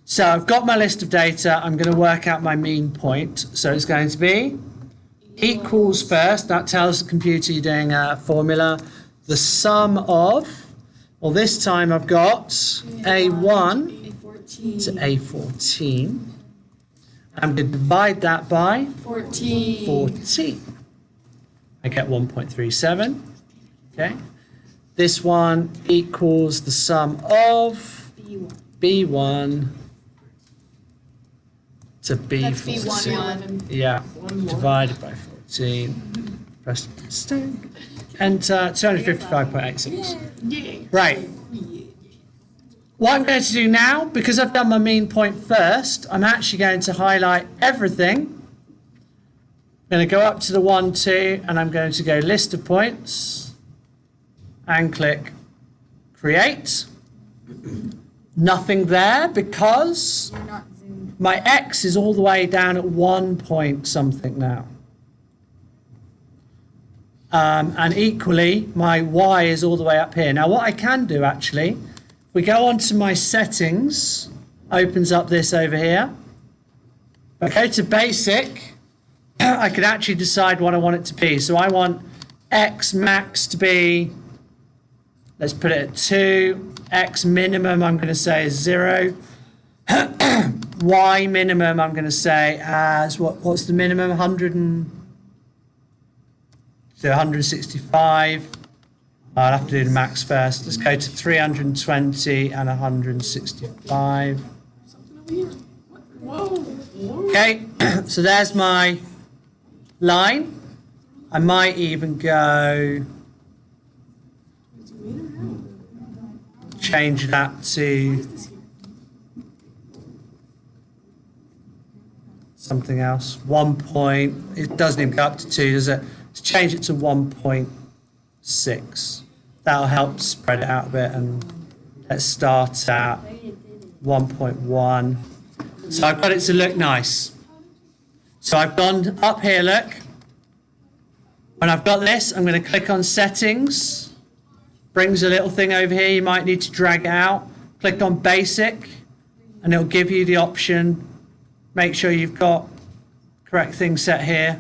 So I've got my list of data. I'm going to work out my mean point. So it's going to be equals first. That tells the computer you're doing a formula. The sum of, well, this time I've got A1 to A14. I'm going to divide that by 14. I get 1.37. Okay. This one equals the sum of B1 to B14. Yeah, divided by 14. Press the mistake. Enter 255.86. Right. What I'm going to do now, because I've done my mean point first, I'm actually going to highlight everything. I'm going to go up to the 1, 2, and I'm going to go list of points and click create. Nothing there because my X is all the way down at 1 point something now. And equally, my Y is all the way up here. Now, what I can do actually, if we go on to my settings, opens up this over here. If I go to basic, I could actually decide what I want it to be. So I want X max to be, let's put it at 2. X minimum, I'm going to say is 0. Y minimum, I'm going to say as, what's the minimum? 165. I'll have to do the max first. Let's go to 320 and 165. Okay, so there's my line. I might even go change that to something else. 1 point. It doesn't even go up to 2, does it? Let's change it to 1.6. That'll help spread it out a bit, and let's start at 1.1. So I've got it to look nice. So I've gone up here, look. When I've got this, I'm going to click on settings. Brings a little thing over here. You might need to drag it out. Click on basic, and it'll give you the option. Make sure you've got correct thing set here.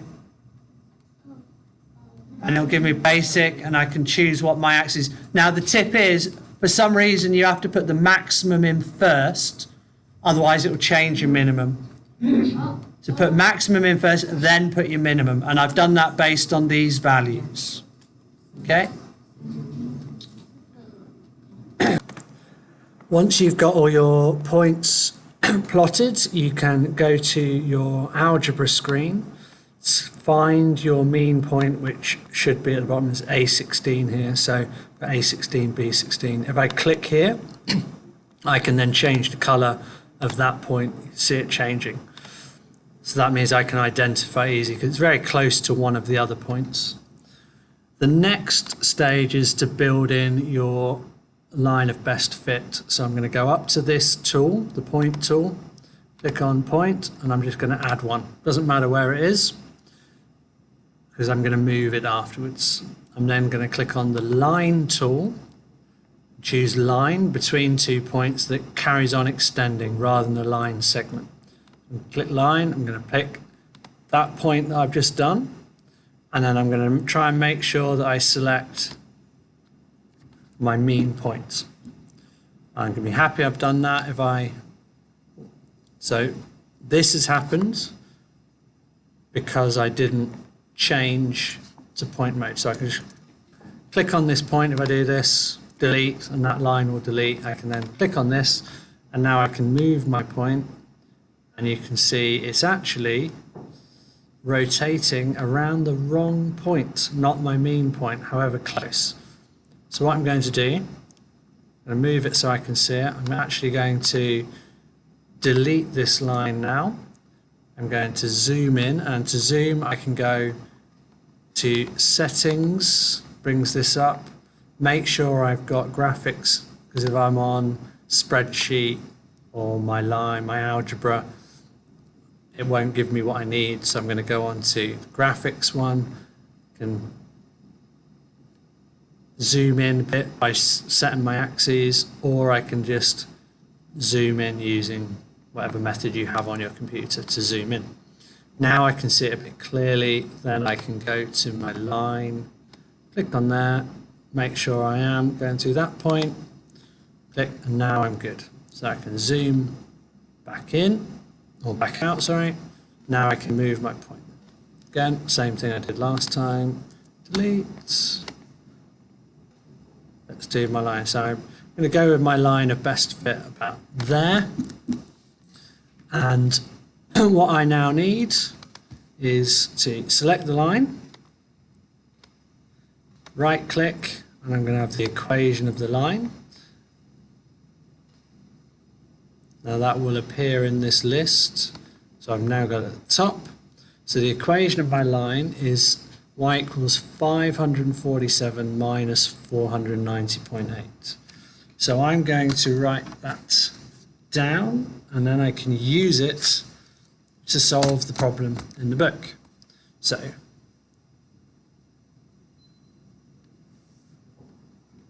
And it'll give me basic, and I can choose what my axis is. Now the tip is, for some reason you have to put the maximum in first, otherwise it will change your minimum. So put maximum in first, then put your minimum, and I've done that based on these values. Okay? Once you've got all your points plotted, you can go to your algebra screen. Find your mean point, which should be at the bottom. Is A16 here, so A16, B16. If I click here, I can then change the color of that point. You can see it changing. So that means I can identify easy because it's very close to one of the other points. The next stage is to build in your line of best fit. So I'm going to go up to this tool, the point tool, click on point, and I'm just going to add one. Doesn't matter where it is, because I'm going to move it afterwards. I'm then going to click on the line tool, choose line between 2 points that carries on extending rather than the line segment. And click line, I'm going to pick that point that I've just done, and then I'm going to try and make sure that I select my mean point. I'm going to be happy I've done that if so this has happened because I didn't change to point mode. So I can just click on this point. If I do this, delete, and that line will delete. I can then click on this, and now I can move my point, and you can see it's actually rotating around the wrong point, not my mean point, however close. So what I'm going to do, I'm going to move it so I can see it. I'm actually going to delete this line now. I'm going to zoom in, and to zoom I can go to settings, brings this up. Make sure I've got graphics, because if I'm on spreadsheet or my line, my algebra, it won't give me what I need. So I'm going to go on to the graphics one, can zoom in a bit by setting my axes, or I can just zoom in using whatever method you have on your computer to zoom in. Now I can see it a bit clearly. Then I can go to my line, click on there, make sure I am going to that point, click, and now I'm good. So I can zoom back in, or back out, sorry. Now I can move my point. Again, same thing I did last time. Delete. Let's do my line. So I'm going to go with my line of best fit about there. And what I now need is to select the line, right click, and I'm going to have the equation of the line. Now that will appear in this list. So I've now got it at the top. So the equation of my line is y equals 547 minus 490.8. So I'm going to write that down, and then I can use it to solve the problem in the book. So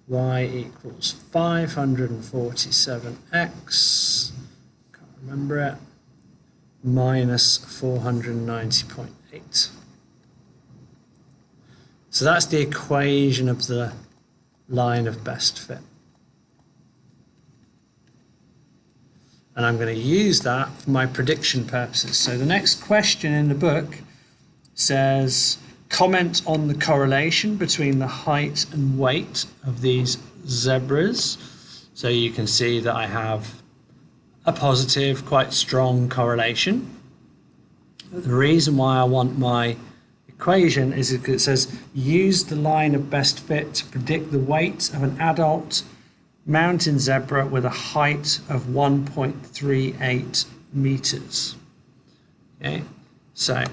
y equals 547x, can't remember it, minus 490.8. So that's the equation of the line of best fit. And I'm going to use that for my prediction purposes. So the next question in the book says, comment on the correlation between the height and weight of these zebras. So you can see that I have a positive, quite strong correlation. The reason why I want my equation is because it says, use the line of best fit to predict the weight of an adult mountain zebra with a height of 1.38 meters. Okay, so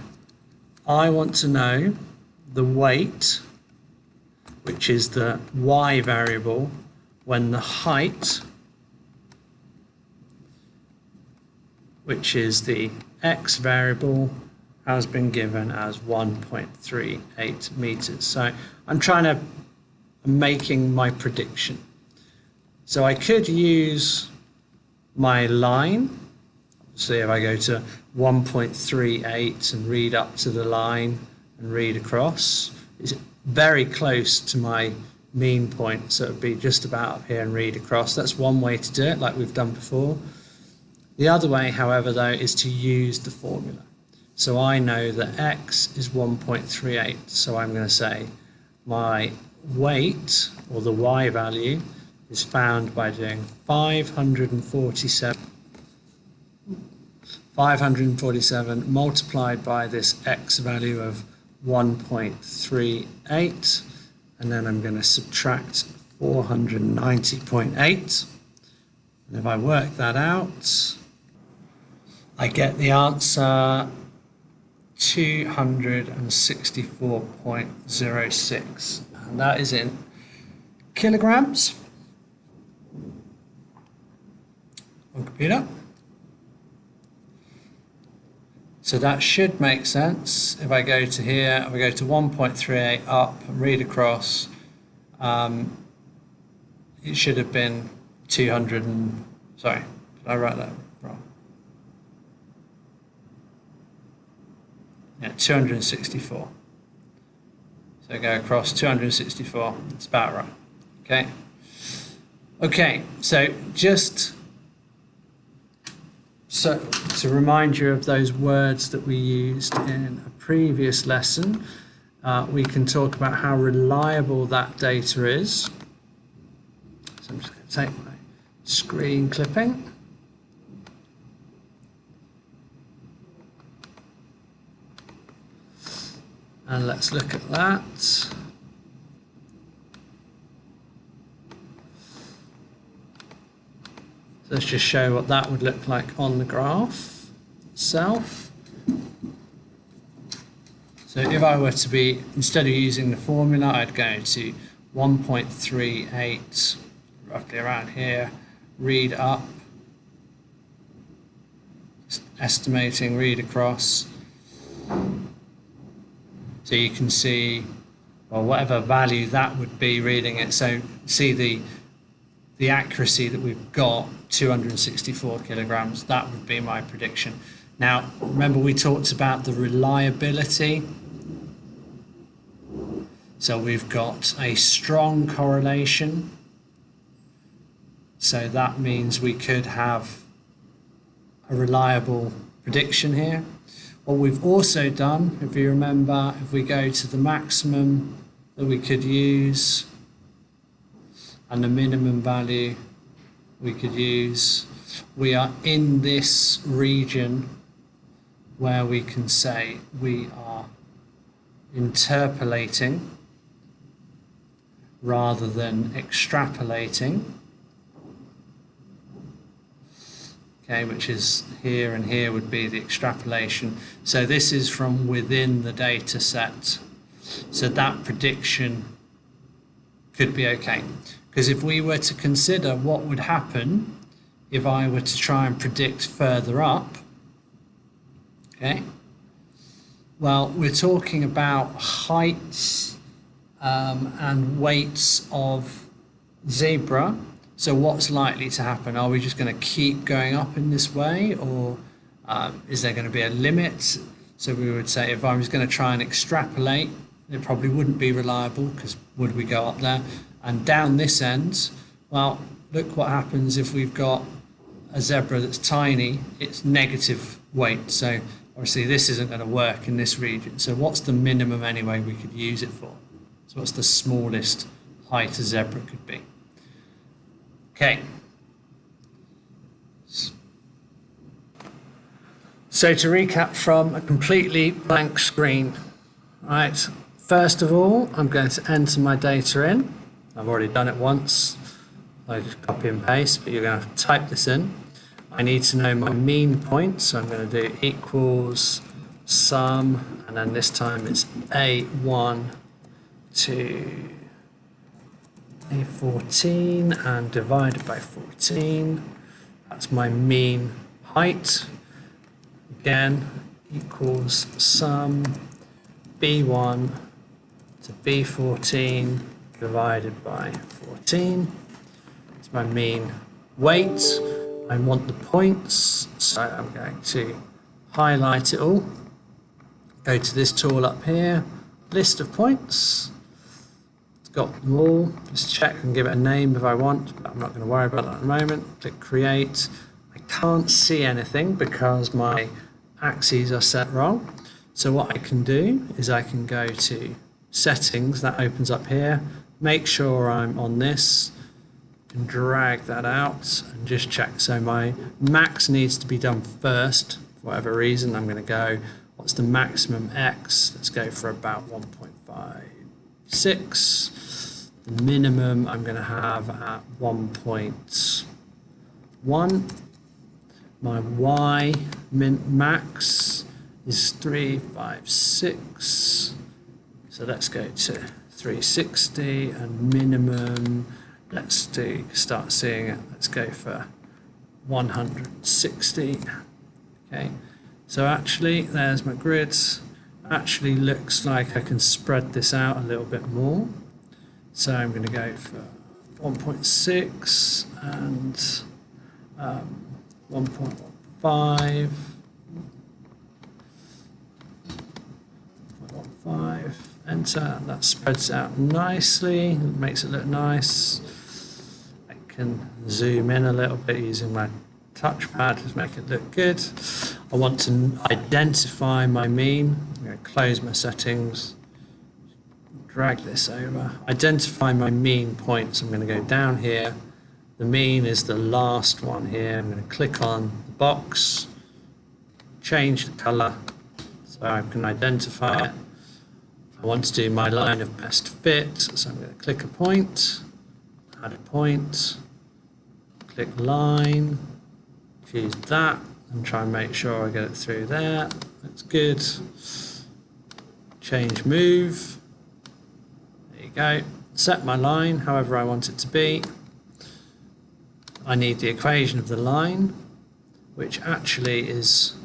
I want to know the weight, which is the y variable, when the height, which is the x variable, has been given as 1.38 meters. So I'm making my prediction. So I could use my line. So if I go to 1.38 and read up to the line and read across, it's very close to my mean point. So it would be just about up here and read across. That's one way to do it, like we've done before. The other way, however, though, is to use the formula. So I know that x is 1.38. So I'm going to say my weight, or the y value, is found by doing 547 multiplied by this x value of 1.38, and then I'm going to subtract 490.8, and if I work that out, I get the answer 264.06, and that is in kilograms. On computer. So that should make sense. If I go to here, if I go to 1.38 up and read across, it should have been 200 and, sorry, did I write that wrong? Yeah, 264. So I go across 264, it's about right, okay? Okay, so just so to remind you of those words that we used in a previous lesson, we can talk about how reliable that data is. So I'm just going to take my screen clipping. And let's look at that. So let's just show what that would look like on the graph itself. So if I were to be, instead of using the formula, I'd go to 1.38, roughly around here, read up, just estimating, read across. So you can see, well, whatever value that would be reading it. So see the the accuracy that we've got, 264 kilograms, that would be my prediction. Now, remember we talked about the reliability. So we've got a strong correlation. So that means we could have a reliable prediction here. What we've also done, if you remember, if we go to the maximum that we could use and the minimum value we could use, we are in this region where we can say we are interpolating rather than extrapolating. Okay, which is here, and here would be the extrapolation. So this is from within the data set. So that prediction could be okay. Because if we were to consider what would happen if I were to try and predict further up, okay, well, we're talking about heights and weights of zebra. So what's likely to happen? Are we just going to keep going up in this way, or is there going to be a limit? So we would say if I was going to try and extrapolate, it probably wouldn't be reliable, because would we go up there? And down this end, well, look what happens if we've got a zebra that's tiny, it's negative weight. So obviously this isn't going to work in this region. So what's the minimum anyway we could use it for? So what's the smallest height a zebra could be? Okay. So to recap from a completely blank screen, right? First of all, I'm going to enter my data in. I've already done it once. I just copy and paste, but you're going to have to type this in. I need to know my mean point, so I'm going to do equals sum, and then this time it's A1 to A14 and divided by 14. That's my mean height. Again, equals sum B1 to B14 divided by 14. It's my mean weight. I want the points, so I'm going to highlight it all. Go to this tool up here, list of points. It's got them all. Just check and give it a name if I want, but I'm not going to worry about that at the moment. Click create. I can't see anything because my axes are set wrong. So what I can do is I can go to settings, that opens up here, make sure I'm on this, and drag that out and just check. So my max needs to be done first. For whatever reason, I'm going to go, what's the maximum X? Let's go for about 1.56. The minimum I'm going to have at 1.1. My Y max is 356. So let's go to 360, and minimum, let's start seeing it. Let's go for 160. Okay, so actually there's my grids. Actually looks like I can spread this out a little bit more. So I'm going to go for 1.6 and 1.15. 1.15. Enter. That spreads out nicely. It makes it look nice. I can zoom in a little bit using my touchpad to make it look good. I want to identify my mean. I'm going to close my settings. Drag this over. Identify my mean points. I'm going to go down here. The mean is the last one here. I'm going to click on the box, change the color so I can identify it. I want to do my line of best fit, so I'm going to click a point, add a point, click line, choose that, and try and make sure I get it through there. That's good. Change move. There you go. Set my line however I want it to be. I need the equation of the line, which actually is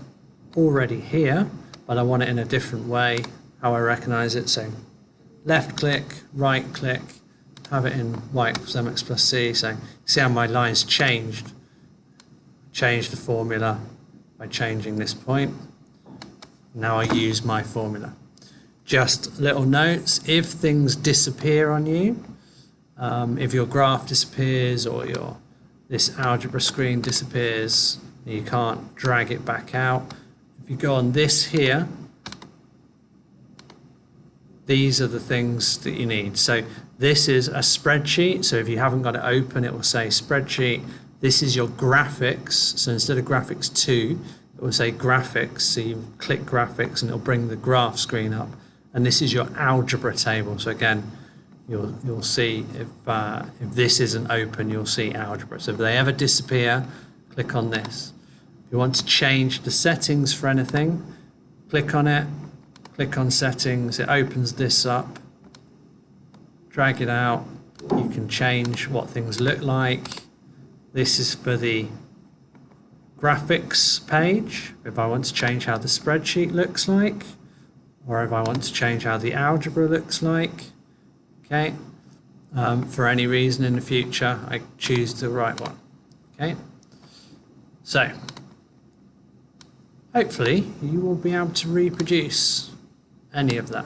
already here, but I want it in a different way, how I recognize it. So left click, right click, have it in y equals mx plus c. So see how my line's changed. Change the formula by changing this point. Now I use my formula. Just little notes, if things disappear on you, if your graph disappears or this algebra screen disappears, you can't drag it back out. If you go on this here, these are the things that you need. So this is a spreadsheet. So if you haven't got it open, it will say spreadsheet. This is your graphics. So instead of graphics 2, it will say graphics. So you click graphics and it'll bring the graph screen up. And this is your algebra table. So again, you'll see if this isn't open, you'll see algebra. So if they ever disappear, click on this. If you want to change the settings for anything, click on it, click on settings, it opens this up, drag it out, you can change what things look like. This is for the graphics page, if I want to change how the spreadsheet looks like, or if I want to change how the algebra looks like. Okay, for any reason in the future, I choose the right one. Okay, so hopefully you will be able to reproduce any of that.